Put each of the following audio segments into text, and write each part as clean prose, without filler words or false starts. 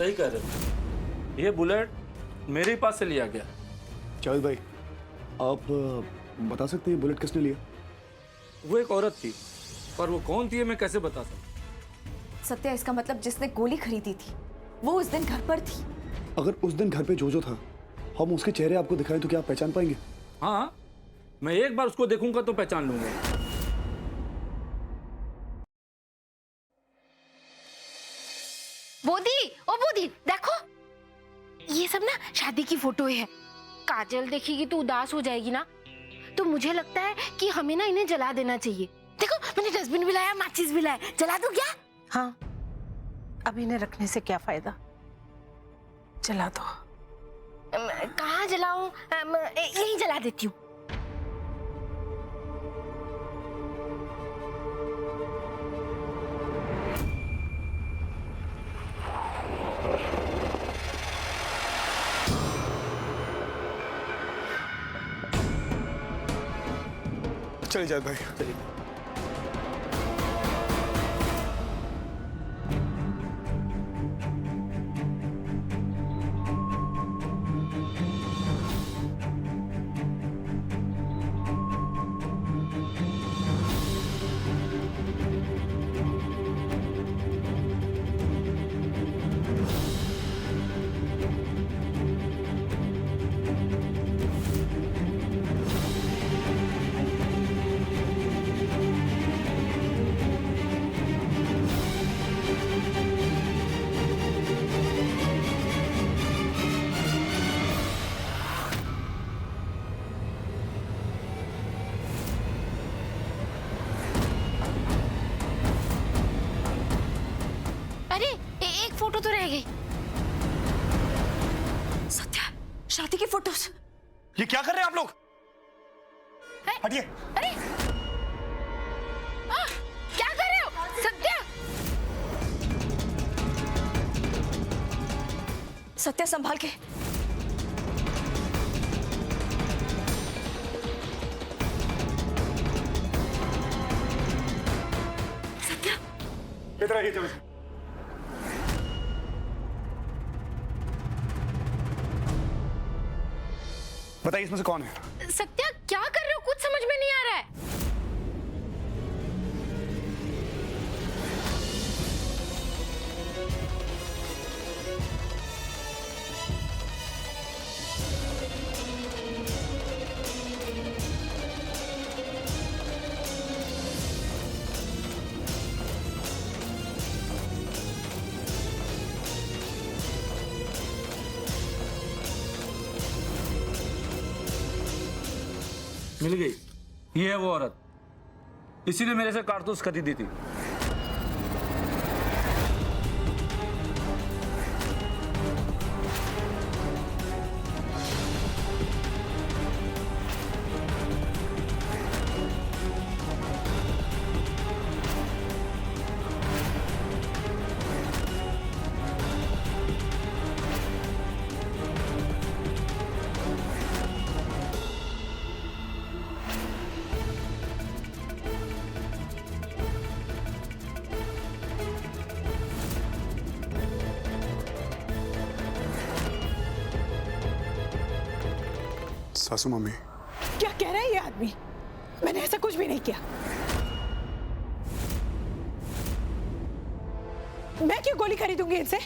सही कह रहे हो, ये बुलेट मेरे ही पास से लिया गया। जावेद भाई, आप बता सकते हैं बुलेट किसने लिया? वो एक औरत थी, पर वो कौन थी मैं कैसे बता सकता। सत्या, इसका मतलब जिसने गोली खरीदी थी वो उस दिन घर पर थी। अगर उस दिन घर पे जो था, हम उसके चेहरे आपको दिखाएं तो क्या आप पहचान पाएंगे? हाँ, मैं एक बार उसको देखूंगा तो पहचान लूंगा। बोधी, ओ बोधी, देखो ये सब ना शादी की फोटो है। काजल देखेगी तो उदास हो जाएगी ना, तो मुझे लगता है कि हमें ना इन्हें जला देना चाहिए। देखो मैंने डस्टबिन भी लाया, माचिस भी लाया, जला दूं क्या? हाँ, अब इन्हें रखने से क्या फायदा, जला दो। कहाँ जलाऊं? यहीं जला देती हूँ। चलिए जावेद भाई, चलिए। एक फोटो तो रह गई। सत्या, शादी की फोटोज। ये क्या कर रहे हैं आप लोग? हटिए। अरे क्या कर रहे हो सत्या? सत्या, संभाल के। सत्या, इधर आइए जावेद। बताइए इसमें से कौन है? सत्या क्या कर रहे हो, कुछ समझ में नहीं आ रहा है। मिल गई, ये है वो औरत, इसीलिए मेरे से कारतूस खरीदी थी। सासू मम्मी, क्या कह रहा है ये आदमी? मैंने ऐसा कुछ भी नहीं किया। मैं क्यों गोली खरीदूंगी इनसे?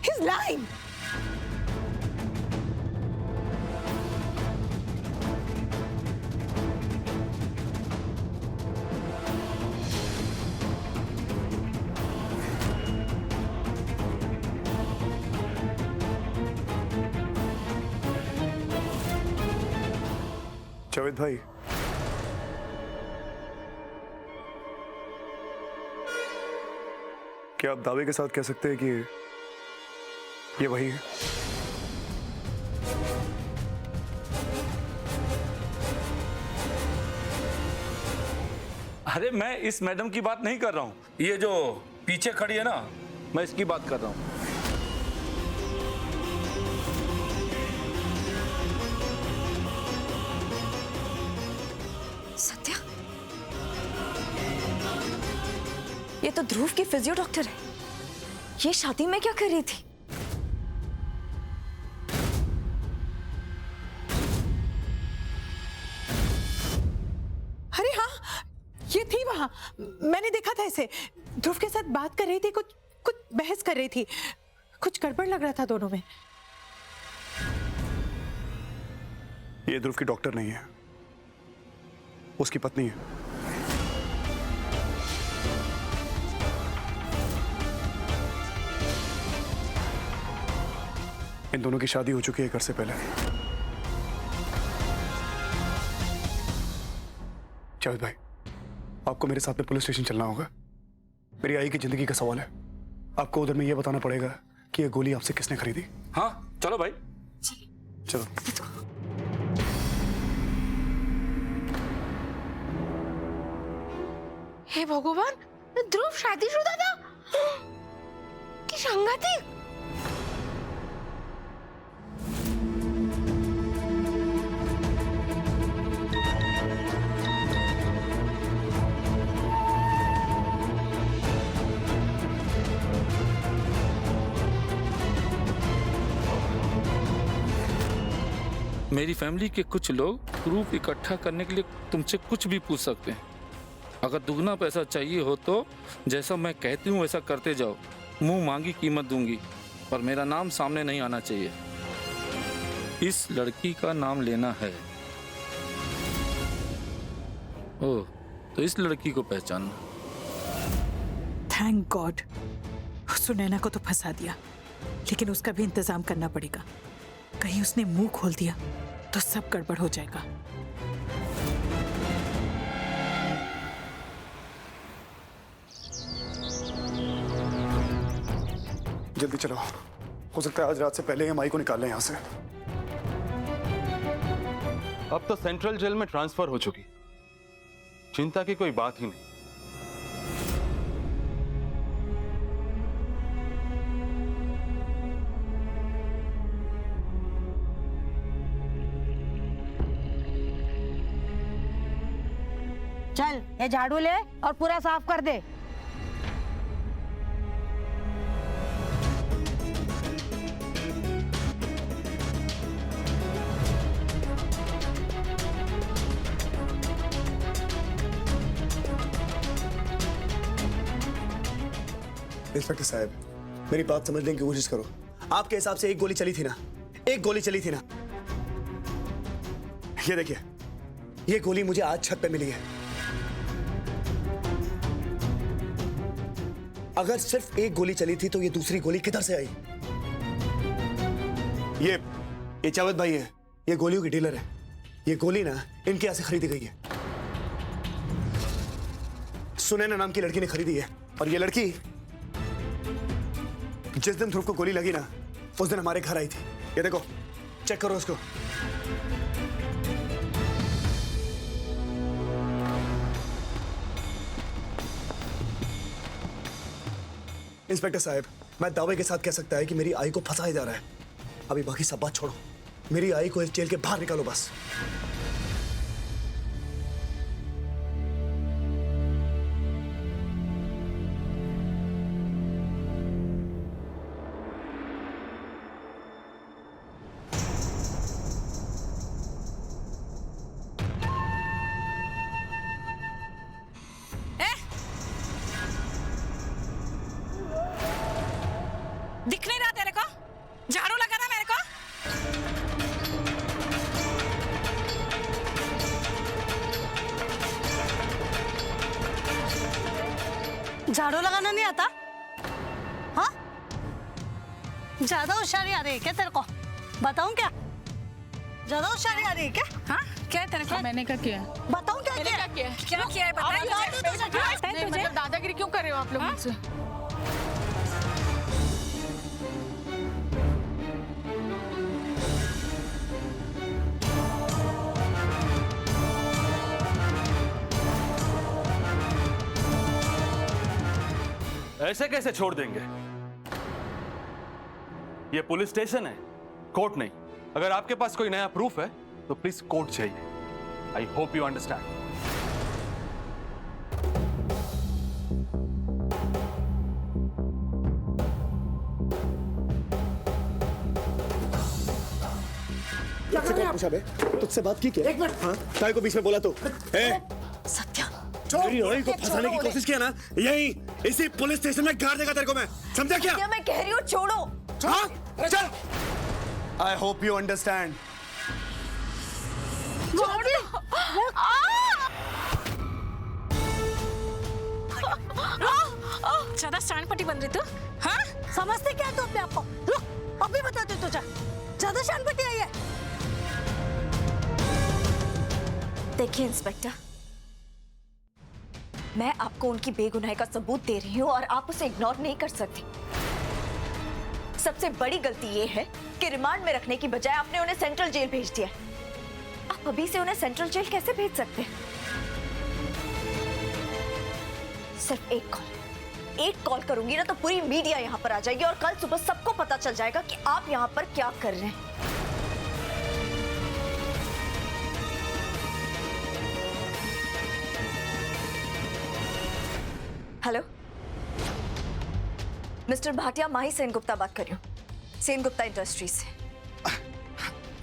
He's lying. जावेद भाई, क्या आप दावे के साथ कह सकते हैं कि ये वही है? अरे मैं इस मैडम की बात नहीं कर रहा हूँ, ये जो पीछे खड़ी है ना, मैं इसकी बात कर रहा हूँ। सत्या, ये तो ध्रुव की फिजियो डॉक्टर है। ये शादी में क्या कर रही थी? अरे हाँ, ये थी वहां। मैंने देखा था इसे। ध्रुव के साथ बात कर रही थी, कुछ कुछ बहस कर रही थी। कुछ गड़बड़ लग रहा था दोनों में। ये ध्रुव की डॉक्टर नहीं है, उसकी पत्नी है। इन दोनों की शादी हो चुकी है 1 अर्से पहले। जावेद भाई, आपको मेरे साथ में पुलिस स्टेशन चलना होगा। मेरी आई की जिंदगी का सवाल है। आपको उधर में यह बताना पड़ेगा कि यह गोली आपसे किसने खरीदी। हाँ चलो भाई। चलो। हे भगवान, ध्रुव शादीशुदा था कि संगाती? मेरी फैमिली के कुछ लोग प्रूफ इकट्ठा करने के लिए तुमसे कुछ भी पूछ सकते हैं। अगर दुगना पैसा चाहिए हो तो जैसा मैं कहती हूँ वैसा करते जाओ। मुंह मांगी कीमत दूंगी, पर मेरा नाम सामने नहीं आना चाहिए। इस लड़की का नाम लेना है। ओह, तो इस लड़की को पहचानना। थैंक गॉड, सुनैना को तो फंसा दिया, लेकिन उसका भी इंतजाम करना पड़ेगा। कहीं उसने मुंह खोल दिया तो सब गड़बड़ हो जाएगा। जल्दी चलो, हो सकता है आज रात से पहले हम आई को निकाल लें यहाँ से। अब तो सेंट्रल जेल में ट्रांसफर हो चुकी, चिंता की कोई बात ही नहीं। चल ये झाड़ू ले और पूरा साफ कर दे। इंस्पेक्टर साहब, मेरी बात समझने की कोशिश करो। आपके हिसाब से एक गोली चली थी ना? एक गोली चली थी ना? ये देखिए, ये गोली मुझे आज छत पे मिली है। अगर सिर्फ एक गोली चली थी तो ये दूसरी गोली किधर से आई? ये जावेद भाई है, ये गोलियों की डीलर है। ये गोली ना इनके यहां से खरीदी गई है। सुनैना नाम की लड़की ने खरीदी है, और ये लड़की जिस दिन ध्रुव को गोली लगी ना, उस दिन हमारे घर आई थी। ये देखो, चेक करो उसको। इंस्पेक्टर साहब, मैं दावे के साथ कह सकता है कि मेरी आई को फंसाया जा रहा है। अभी बाकी सब बात छोड़ो, मेरी आई को इस जेल के बाहर निकालो बस। दिख नहीं रहा तेरे को? झाड़ू लगा ना मेरे को? झाड़ू लगाना नहीं आता? हाँ, ज्यादा होशियारी आ रही है क्या तेरे को? बताऊं क्या? ज्यादा होशियारी आ रही है क्या? हाँ, क्या है तेरे को? मैंने क्या किया? बताऊं क्या किया? क्या किया है? बता मुझे। मतलब दादागिरी क्यों कर रहे हो आप लोग मुझसे? ऐसे कैसे छोड़ देंगे? ये पुलिस स्टेशन है, कोर्ट नहीं। अगर आपके पास कोई नया प्रूफ है तो प्लीज कोर्ट चाहिए। I hope you understand. पूछा बे? तुझसे बात की क्या? एक मिनट। हाँ, काय को बीच में बोला तो? सत्या मेरी ऑयल को फंसाने की कोशिश किया ना, यही इसी पुलिस स्टेशन में गाड़ देगा तेरे को मैं, समझा क्या? सत्या मैं कह रही हूँ छोड़ो। हाँ, चल। I hope you understand. ज्यादा शानपट्टी बन रही तू? हाँ? समझते क्या तू अपने आप को? रुक, अभी बताते तुझे। ज्यादा शानपट्टी आई है। देखिए इंस्पेक्टर, मैं आपको उनकी बेगुनाही का सबूत दे रही हूँ और आप उसे इग्नोर नहीं कर सकती। सबसे बड़ी गलती ये है कि रिमांड में रखने की बजाय आपने उन्हें सेंट्रल जेल भेज दिया। आप अभी से उन्हें सेंट्रल जेल कैसे भेज सकते हैं? सिर्फ एक कॉल करूंगी ना तो पूरी मीडिया यहाँ पर आ जाएगी और कल सुबह सबको पता चल जाएगा कि आप यहाँ पर क्या कर रहे हैं। हेलो मिस्टर भाटिया, माही सेनगुप्ता बात कर रही हूँ, सेनगुप्ता इंडस्ट्रीज से।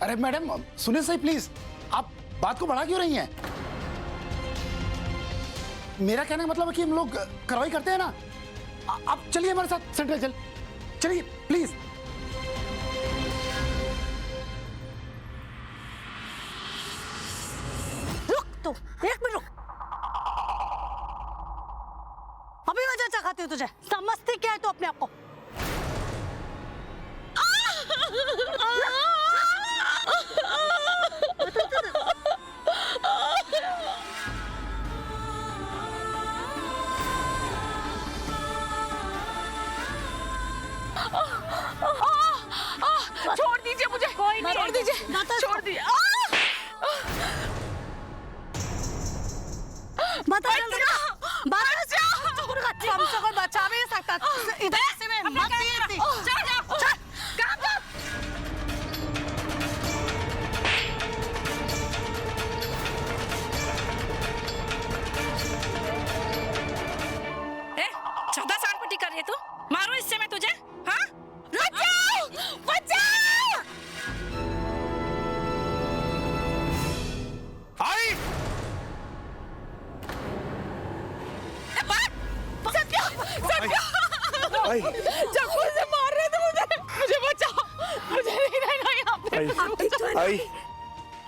अरे मैडम सुनिए सही प्लीज, आप बात को बढ़ा क्यों रही हैं? मेरा कहने का मतलब है कि हम लोग कार्रवाई करते हैं ना। आप चलिए हमारे साथ सेंट्रल जेल, चलिए प्लीज। रुक तू, एक मिनट रुक। अभी वजह चखाती हूँ तुझे। समझती क्या है तू अपने आप को? छोड़ दीजिए मुझे, कोई नहीं, छोड़ दीजिए, छोड़ दीजिए। बता जल्दी, हमसे कोई बचा भी नहीं सकता। इधर से मैं मत पीती। चल। ज्यादा शानपट्टी कर रही है तू? मारो इससे मैं तुझे। हाँ? आई आई चाकू से मार रहे थे मुझे बचाओ, मुझे नहीं रहना यहाँ पे। आई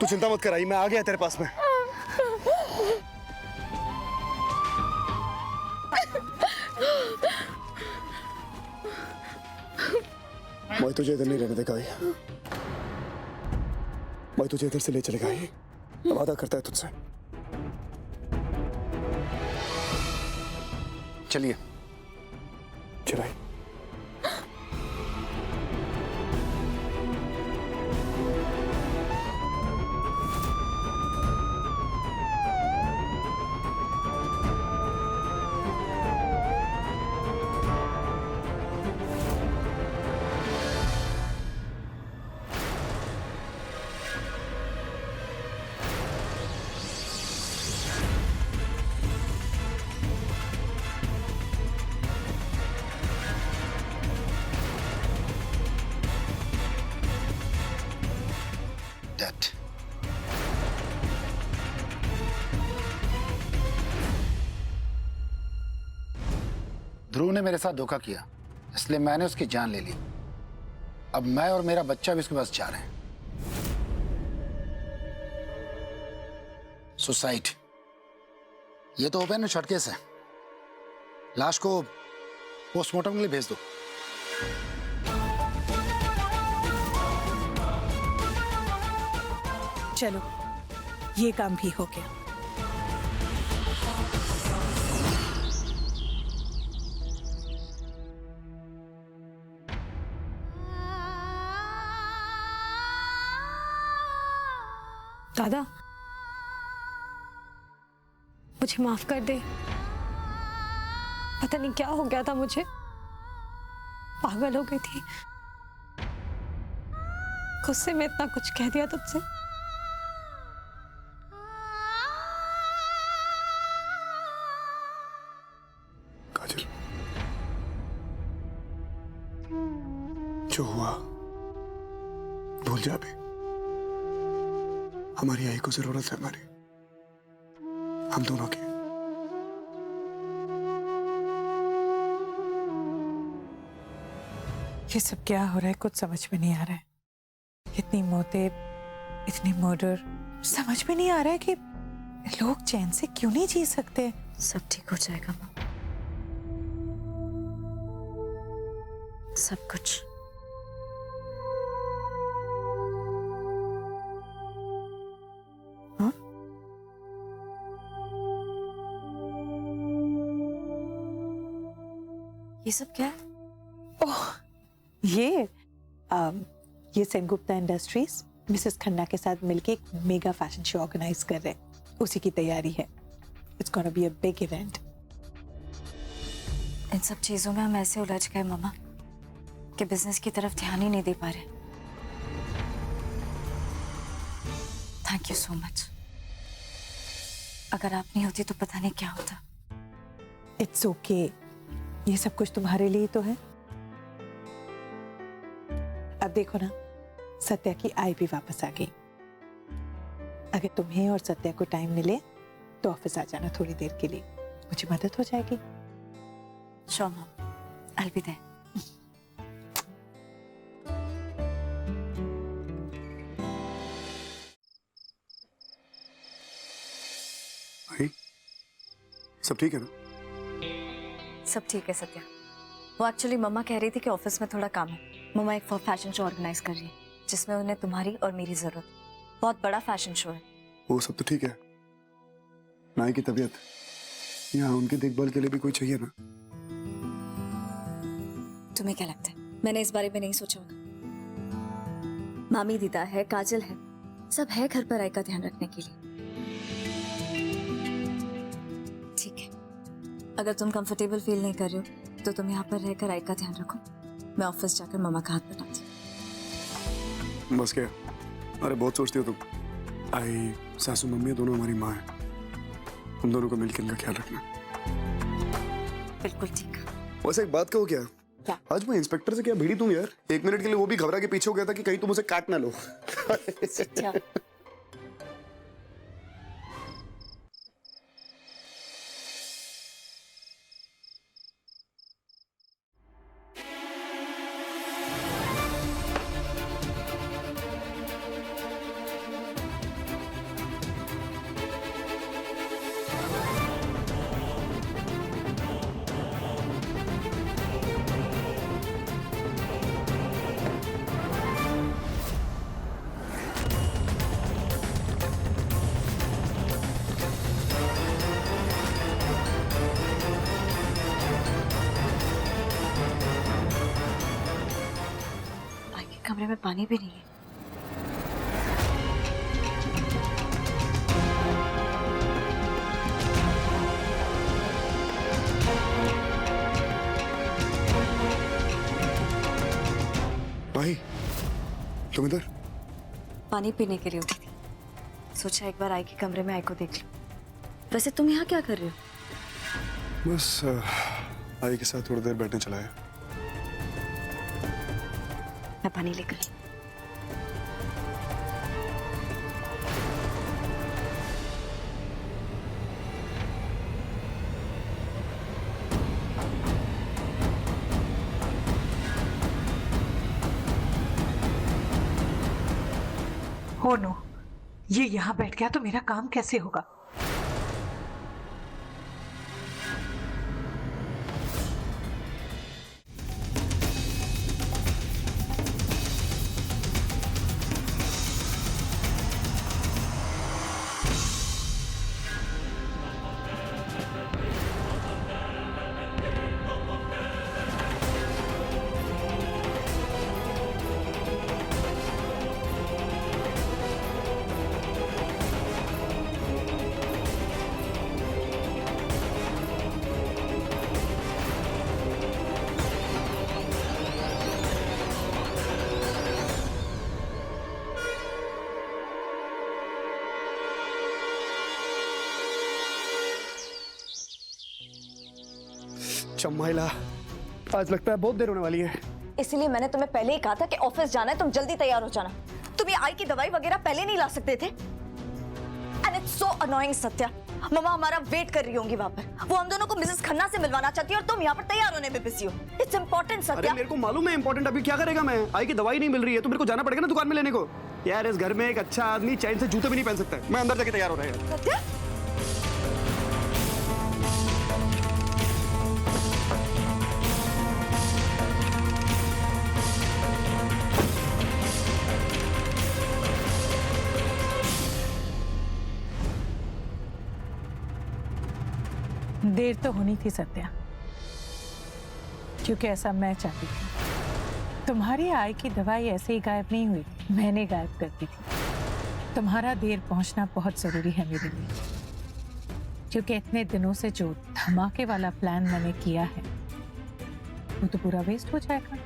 तू चिंता मत कर, आई मैं आ गया तेरे पास में। मैं तुझे इधर नहीं रहने देगा। मैं तुझे इधर से ले चलेगा। वादा करता है तुझसे। चलिए चलाइए। That. ध्रुव ने मेरे साथ धोखा किया, इसलिए मैंने उसकी जान ले ली। अब मैं और मेरा बच्चा भी उसके पास जा रहे हैं। सुसाइड, ये तो ओपन शॉर्ट केस है। लाश को पोस्टमार्टम के लिए भेज दो। चलो, ये काम भी हो गया। दादा, मुझे माफ कर दे। पता नहीं क्या हो गया था मुझे, पागल हो गई थी। गुस्से में इतना कुछ कह दिया तुझसे। काजल, जो हुआ भूल जा भी। हमारी आई को जरूरत है हमारी, हम दोनों की। ये सब क्या हो रहा है, कुछ समझ में नहीं आ रहा है। इतनी मौतें, इतनी मर्डर, समझ में नहीं आ रहा है कि लोग चैन से क्यों नहीं जी सकते। सब ठीक हो जाएगा माँ, सब कुछ। हाँ? ये सब क्या है? ओह, ये सेनगुप्ता इंडस्ट्रीज मिसेस खन्ना के साथ मिलके एक मेगा फैशन शो ऑर्गेनाइज कर रहे हैं। उसी की तैयारी है। It's gonna be a big event. इन सब चीजों में हम ऐसे उलझ गए मामा कि बिजनेस की तरफ ध्यान ही नहीं दे पा रहे। Thank you so much. अगर आप नहीं होती तो पता नहीं क्या होता। इट्स ओके, ये सब कुछ तुम्हारे लिए तो है। अब देखो ना, सत्या की आई भी वापस आ गई। अगर तुम्हें और सत्या को टाइम मिले तो ऑफिस आ जाना थोड़ी देर के लिए, मुझे मदद हो जाएगी। Sure, Mom. I'll be there. भाई, सब ठीक है ना? सब ठीक है सत्या। वो एक्चुअली मम्मा कह रही थी कि ऑफिस में थोड़ा काम है। मम्मा एक फैशन शो ऑर्गेनाइज कर रही है जिसमें उन्हें तुम्हारी और मेरी जरूरत। बहुत बड़ा फैशन शो है। वो सब तो ठीक है, नाई की तबीयत, यहाँ उनकी देखभाल के लिए भी कोई चाहिए ना। तुम्हें क्या लगता है मैंने इस बारे में नहीं सोचा होगा? मामी दीदा है, काजल है, सब है घर पर आई का ध्यान रखने के लिए। ठीक है, अगर तुम कंफर्टेबल फील नहीं कर रहे हो तो तुम यहाँ पर रहकर आई का ध्यान रखो। मैं ऑफिस जाकर मम्मा का हाथ बटाती हूँ। बस क्या, अरे बहुत सोचती हो तुम। आई, सासू मम्मी दोनों हमारी माँ है, हम दोनों को मिलकर इनका ख्याल रखना। बिल्कुल ठीक। वैसे एक बात कहो, क्या क्या? आज मैं इंस्पेक्टर से क्या भिड़ी तुम यार? 1 मिनट के लिए वो भी घबरा के पीछे हो गया था कि कहीं तुम उसे काट ना लो। क्या? कमरे में पानी भी नहीं है। भाई, तुम इधर? पानी पीने के लिए उठी थी, सोचा एक बार आई के कमरे में आई को देख लो। वैसे तुम यहाँ क्या कर रहे हो? बस आई के साथ थोड़ी देर बैठने चला है। मैं पानी लेकर आई। हो नो, ये यहाँ बैठ गया तो मेरा काम कैसे होगा? चम्माइला, आज लगता है बहुत देर होने वाली है। इसीलिए मैंने तुम्हें पहले ही कहा था कि ऑफिस जाना है, तुम जल्दी तैयार हो जाना। तुम ये आई की दवाई वगैरह पहले नहीं ला सकते थे? So annoying Satya. मम्मा हमारा वेट कर रही होंगी वहां पर। वो हम दोनों को मिसेस खन्ना से मिलवाना चाहती है और तुम यहाँ पर तैयार होने में बिजी हो। इट्स इम्पोर्टेंट अरे सत्या। मेरे को मालूम है इंपॉर्टेंट, अभी क्या करेगा मैं? आई की दवाई नहीं मिल रही है तो मेरे को जाना पड़ेगा ना दुकान में लेने को। यार इस घर में एक अच्छा आदमी चैन से जूते भी नहीं पहन सकता है। मैं अंदर जाके तैयार हो रहा है। सत्या देर तो होनी थी सत्या, क्योंकि ऐसा मैं चाहती थी। तुम्हारी आई की दवाई ऐसे ही गायब नहीं हुई, मैंने गायब कर दी थी। तुम्हारा देर पहुंचना बहुत जरूरी है मेरे लिए, क्योंकि इतने दिनों से जो धमाके वाला प्लान मैंने किया है वो तो पूरा वेस्ट हो जाएगा।